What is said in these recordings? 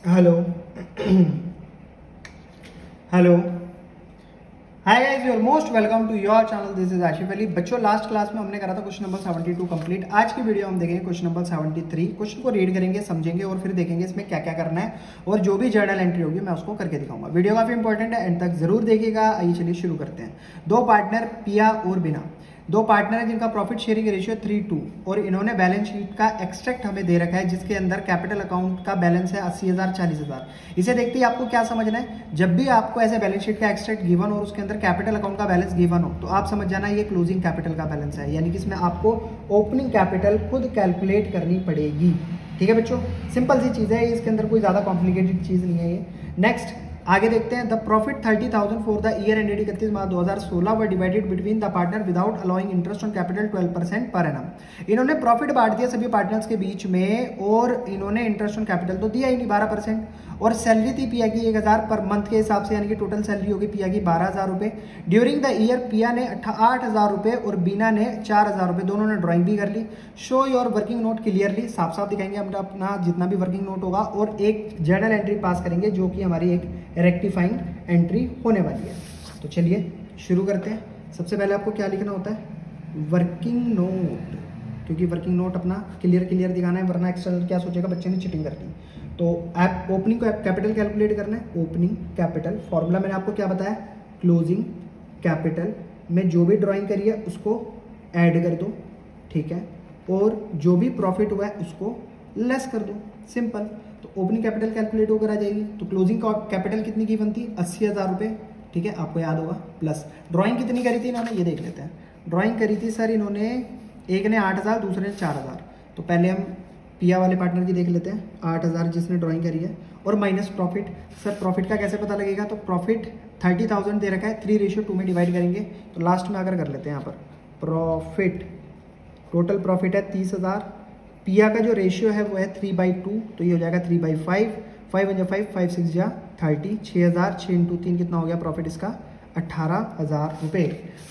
Hello hello hi guys, you are most welcome to your channel. This is Asif Ali. बच्चों, last class में हमने करा था क्वेश्चन नंबर 72 कंप्लीट। आज की वीडियो हम देखेंगे क्वेश्चन नंबर 73। क्वेश्चन को रीड करेंगे, समझेंगे और फिर देखेंगे इसमें क्या क्या करना है, और जो भी जर्नल एंट्री होगी मैं उसको करके दिखाऊंगा। वीडियो काफी इंपॉर्टेंट है, एंड तक जरूर देखिएगा। आइए चलिए शुरू करते हैं। दो पार्टनर पिया और बिना, दो पार्टनर है जिनका प्रॉफिट शेयरिंग रेशियो 3:2, और इन्होंने बैलेंस शीट का एक्सट्रैक्ट हमें दे रखा है जिसके अंदर कैपिटल अकाउंट का बैलेंस है 80,000 40,000। इसे देखते ही आपको क्या समझना है, जब भी आपको ऐसे बैलेंस शीट का एक्सट्रैक्ट गिवन और उसके अंदर कैपिटल अकाउंट का बैलेंस गिवन हो तो आप समझ जाना ये क्लोजिंग कैपिटल का बैलेंस है, यानी कि इसमें आपको ओपनिंग कैपिटल खुद कैलकुलेट करनी पड़ेगी। ठीक है बच्चों, सिंपल सी चीज़ है, इसके अंदर कोई ज़्यादा कॉम्प्लिकेटेड चीज़ नहीं है ये। नेक्स्ट आगे देखते हैं। The profit 30,000 for the year ended 31 March 2016 were divided between the partner without allowing interest on capital 12% per annum. इन्होंने प्रॉफिट बांट दिया सभी पार्टनर्स के बीच में, और इन्होंने इंटरेस्ट ऑन कैपिटल तो दिया ही नहीं 12%। और सैलरी थी पिया की 1,000 पर मंथ के हिसाब से, यानी कि टोटल सैलरी होगी पिया की 12,000 रुपए। ड्यूरिंग द ईयर पिया ने 8,000 रुपए और बीना ने 4,000 रुपए, दोनों ने ड्राइंग भी कर ली। Show your working note clearly, साफ साफ दिखाएंगे हम अपना जितना भी वर्किंग नोट होगा, और एक जर्नल एंट्री पास करेंगे जो कि हमारी एक रेक्टिफाइंग एंट्री होने वाली है। तो चलिए शुरू करते हैं। सबसे पहले आपको क्या लिखना होता है, वर्किंग नोट, क्योंकि वर्किंग नोट अपना क्लियर क्लियर दिखाना है, वरना एक्सटर्नल क्या सोचेगा बच्चे ने चीटिंग कर दी। तो आप ओपनिंग को कैपिटल कैलकुलेट करना है। ओपनिंग कैपिटल फॉर्मूला मैंने आपको क्या बताया, क्लोजिंग कैपिटल में जो भी ड्राइंग करी है उसको ऐड कर दो, ठीक है, और जो भी प्रॉफिट हुआ है उसको लेस कर दो, सिंपल। तो ओपनिंग कैपिटल कैलकुलेट होकर आ जाएगी। तो क्लोजिंग कैपिटल कितनी की बनती, 80,000 रुपये, ठीक है, आपको याद होगा। प्लस ड्राइंग कितनी करी थी इन्होंने, ये देख लेते हैं। ड्राइंग करी थी सर इन्होंने, एक ने 8,000 दूसरे ने 4,000। तो पहले हम पिया वाले पार्टनर की देख लेते हैं। 8,000 जिसने ड्राइंग करी है, और माइनस प्रॉफिट। सर प्रॉफिट का कैसे पता लगेगा, तो प्रॉफिट 30,000 दे रखा है, 3:2 में डिवाइड करेंगे। तो लास्ट में आकर कर लेते हैं यहाँ पर प्रॉफिट, टोटल प्रॉफिट है 30,000। पिया का जो रेशियो है वो है 3/2, तो ये हो जाएगा 3/5। 5 × 5 5 6 जा 30, 6,000, 6 × 3 कितना हो गया प्रॉफिट इसका, 18,000 रुपये।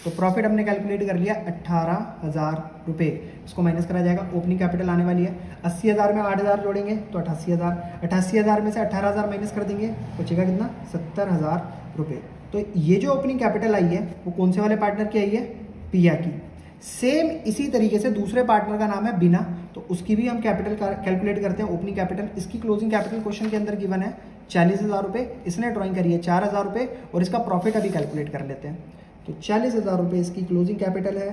तो प्रॉफिट हमने कैलकुलेट कर लिया 18,000 रुपये। इसको माइनस करा जाएगा, ओपनिंग कैपिटल आने वाली है। 80,000 में 8,000 जोड़ेंगे तो 88,000। 88,000 में से 18,000 माइनस कर देंगे, बचेगा कितना, 70,000 रुपये। तो ये जो ओपनिंग कैपिटल आई है वो कौन से वाले पार्टनर की आई है, पिया की। सेम इसी तरीके से दूसरे पार्टनर का नाम है बिना, तो उसकी भी हम कैपिटल कैलकुलेट करते हैं, ओपनिंग कैपिटल। इसकी क्लोजिंग कैपिटल क्वेश्चन के अंदर गिवन है 40,000 रुपये, इसने ड्राइंग करी है 4,000 रुपये, और इसका प्रॉफिट अभी कैलकुलेट कर लेते हैं। तो 40,000 रुपये इसकी क्लोजिंग कैपिटल है,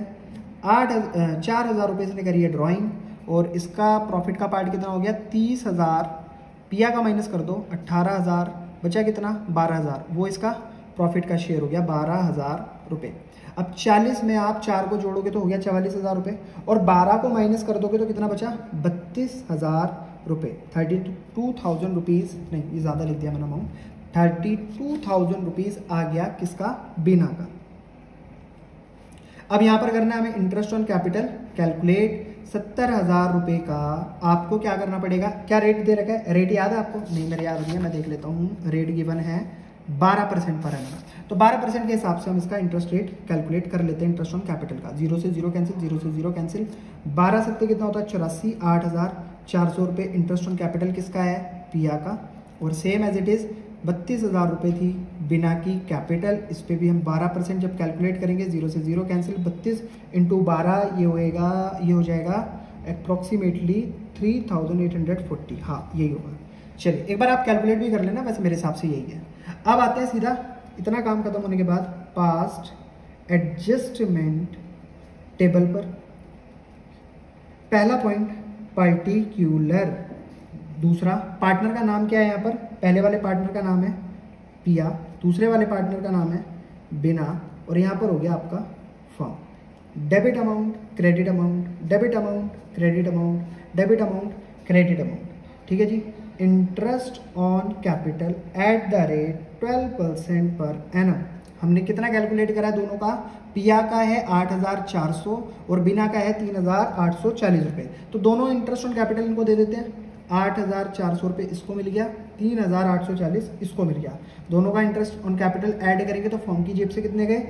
4,000 रुपये इसने करी है ड्राइंग, और इसका प्रॉफिट का पार्ट कितना हो गया 30,000। पिया का माइनस कर दो 18,000, बचा कितना 12,000, वो इसका प्रॉफिट का शेयर हो गया 12,000 रुपये। अब 40 में आप 4 को जोड़ोगे तो हो गया 44,000 रुपये, और 12 को माइनस कर दोगे तो कितना बचा 32,000 रुपये। 32,000 रुपीज़, नहीं ये ज़्यादा लिख दिया मैंने अमाउंट, 32,000 रुपीज़ आ गया किसका, बिना का। अब यहाँ पर करना है हमें इंटरेस्ट ऑन कैपिटल कैलकुलेट। 70,000 रुपये का आपको क्या करना पड़ेगा, क्या रेट दे रखा है, रेट याद है आपको, नहीं मेरे याद नहीं है, मैं देख लेता हूँ। रेट गिवन है 12% पर एनम, तो 12% के हिसाब से हम इसका इंटरेस्ट रेट कैलकुलेट कर लेते हैं। इंटरेस्ट ऑन कैपिटल का 0 से 0 कैंसिल, 0 से 0 कैंसिल, 12 सत्ते कितना होता है 84, 8,400 रुपये इंटरेस्ट ऑन कैपिटल किसका है, पिया का। और सेम एज इट इज़ 32,000 रुपये थी बिना की कैपिटल, इस पर भी हम 12% जब कैलकुलेट करेंगे, 0 से 0 कैंसिल, 32 × 12 ये होएगा, ये हो जाएगा अप्रॉक्सीमेटली 3,840, हाँ यही होगा। चलिए एक बार आप कैलकुलेट भी कर लेना, वैसे मेरे हिसाब से यही है। अब आते हैं सीधा, इतना काम खत्म होने के बाद पास्ट एडजस्टमेंट टेबल पर। पहला पॉइंट पर्टिकुलर, दूसरा पार्टनर का नाम क्या है यहाँ पर, पहले वाले पार्टनर का नाम है पिया, दूसरे वाले पार्टनर का नाम है बिना, और यहाँ पर हो गया आपका form. Debit amount, credit amount, debit amount, credit amount, debit amount, credit amount, ठीक है जी। Interest on capital at the rate 12% per annum. हमने कितना कैलकुलेट करा है दोनों का, पिया का है 8,400 और बिना का है 3,840 रुपये। तो दोनों इंटरेस्ट ऑन कैपिटल इनको दे देते हैं, 8,400 रुपये इसको मिल गया, 3,840 इसको मिल गया। दोनों का इंटरेस्ट ऑन कैपिटल ऐड करेंगे तो फॉर्म की जेब से कितने गए,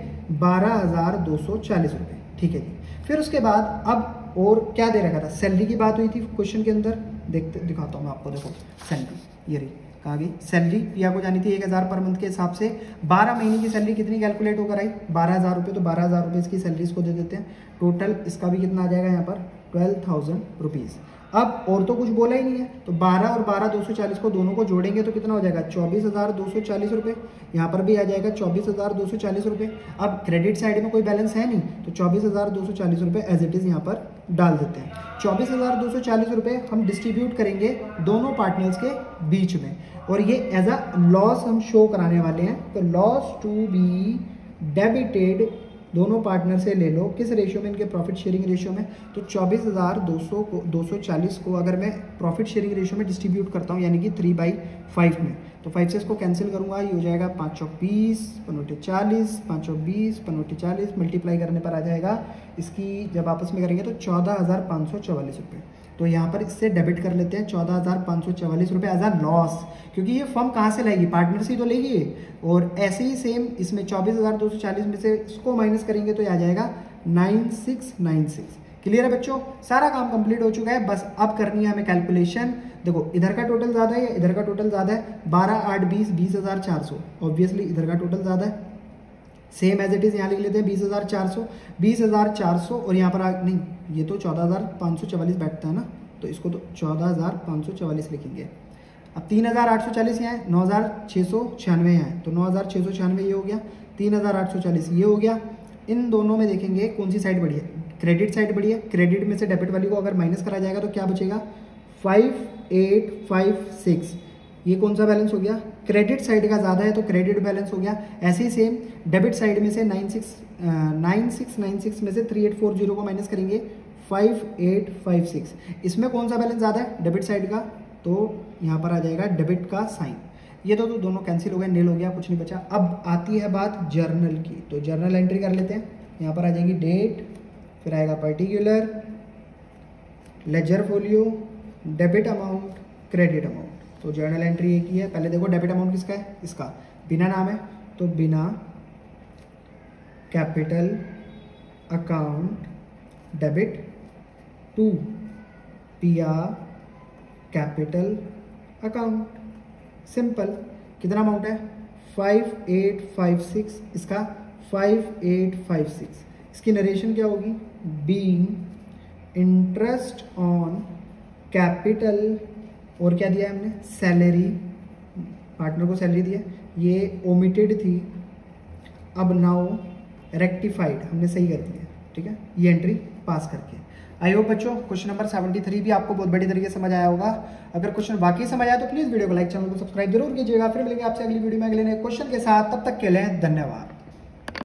12,240 रुपये, ठीक है जी। फिर उसके बाद अब और क्या दे रखा था, सैलरी की बात हुई थी क्वेश्चन के अंदर, देखते दिखाता हूँ मैं आपको, देखो सैलरी ये रही, कहाँ गई सैलरी, पिया को जानी थी 1000 पर मंथ के हिसाब से। 12 महीने की सैलरी कितनी कैलकुलेट होकर आई, 12,000 रुपये, तो 12,000 रुपये इसकी सैलरी इसको दे देते हैं। टोटल इसका भी कितना आ जाएगा यहाँ पर 12,000 रुपीज़। अब और तो कुछ बोला ही नहीं है, तो 12 और 12 240 को दोनों को जोड़ेंगे तो कितना हो जाएगा 24,240 रुपये। यहाँ पर भी आ जाएगा 24,240 रुपये। अब क्रेडिट साइड में कोई बैलेंस है नहीं, तो 24,240 रुपये एज इट इज़ यहाँ पर डाल देते हैं। 24,240 रुपये हम डिस्ट्रीब्यूट करेंगे दोनों पार्टनर्स के बीच में, और ये एज अ लॉस हम शो कराने वाले हैं। तो लॉस टू बी डेबिटेड दोनों पार्टनर से ले लो, किस रेशियो में, इनके प्रॉफिट शेयरिंग रेशियो में। तो 24,240 को अगर मैं प्रॉफिट शेयरिंग रेशियो में डिस्ट्रीब्यूट करता हूँ, यानी कि 3/5 में, तो 5 से इसको कैंसिल करूँगा, ये हो जाएगा 5 चौक 20, 5 40, 5 चौक 20, 5 40, मल्टीप्लाई करने पर आ जाएगा इसकी, जब आपस में करेंगे तो 14,544 रुपये। तो यहाँ पर इससे डेबिट कर लेते हैं 14,544 रुपये एज अ लॉस, क्योंकि ये फर्म कहाँ से लाएगी, पार्टनर से ही तो लेगी। और ऐसे ही सेम इसमें 24,240 में से इसको माइनस करेंगे तो ये आ जाएगा 9696। क्लियर है बच्चों, सारा काम कंप्लीट हो चुका है, बस अब करनी है हमें कैलकुलेशन। देखो इधर का टोटल ज़्यादा है, इधर का टोटल ज़्यादा है, 12, 8, 20, 20,400। ऑब्वियसली इधर का टोटल ज़्यादा है, सेम एज इट इज़ यहाँ लिख लेते हैं 20,400, 20,400, और यहाँ पर नहीं, ये तो 14,544 बैठता है ना, तो इसको तो 14,544 लिखेंगे। अब 3,840 यहाँ है, 9,696 यहाँ है, तो 9,696 ये हो गया, 3,840 ये हो गया। इन दोनों में देखेंगे कौन सी साइड बढ़ी है, क्रेडिट साइड बढ़ी है। क्रेडिट में से डेबिट वाली को अगर माइनस करा जाएगा तो क्या बचेगा 5856। ये कौन सा बैलेंस हो गया, क्रेडिट साइड का ज़्यादा है तो क्रेडिट बैलेंस हो गया। ऐसे ही सेम डेबिट साइड में से 9696 में से 3840 को माइनस करेंगे 5856। इसमें कौन सा बैलेंस ज़्यादा है, डेबिट साइड का, तो यहाँ पर आ जाएगा डेबिट का साइन। ये तो दोनों कैंसिल हो गए, नील हो गया, कुछ नहीं बचा। अब आती है बात जर्नल की, तो जर्नल एंट्री कर लेते हैं। यहाँ पर आ जाएगी डेट, फिर आएगा particular, ledger folio, debit amount, credit amount. तो जर्नल एंट्री एक ही है। पहले देखो डेबिट अमाउंट किसका है, इसका, बिना नाम है तो बिना कैपिटल अकाउंट डेबिट टू पिया कैपिटल अकाउंट। सिंपल, कितना अमाउंट है 5856, इसका 5856। इसकी नरेशन क्या होगी, बीइंग इंटरेस्ट ऑन कैपिटल, और क्या दिया है हमने, सैलरी, पार्टनर को सैलरी दिया, ये ओमिटेड थी, अब नाउ रेक्टिफाइड, हमने सही कर दिया, ठीक है, ये एंट्री पास करके। आई होप बच्चों क्वेश्चन नंबर 73 भी आपको बहुत बड़ी तरीके से समझ आया होगा। अगर क्वेश्चन बाकी समझ आया तो प्लीज़ वीडियो को लाइक, चैनल को सब्सक्राइब जरूर कीजिएगा। फिर मिलेंगे आपसे अगली वीडियो में अगले नए क्वेश्चन के साथ, तब तक के लिए धन्यवाद।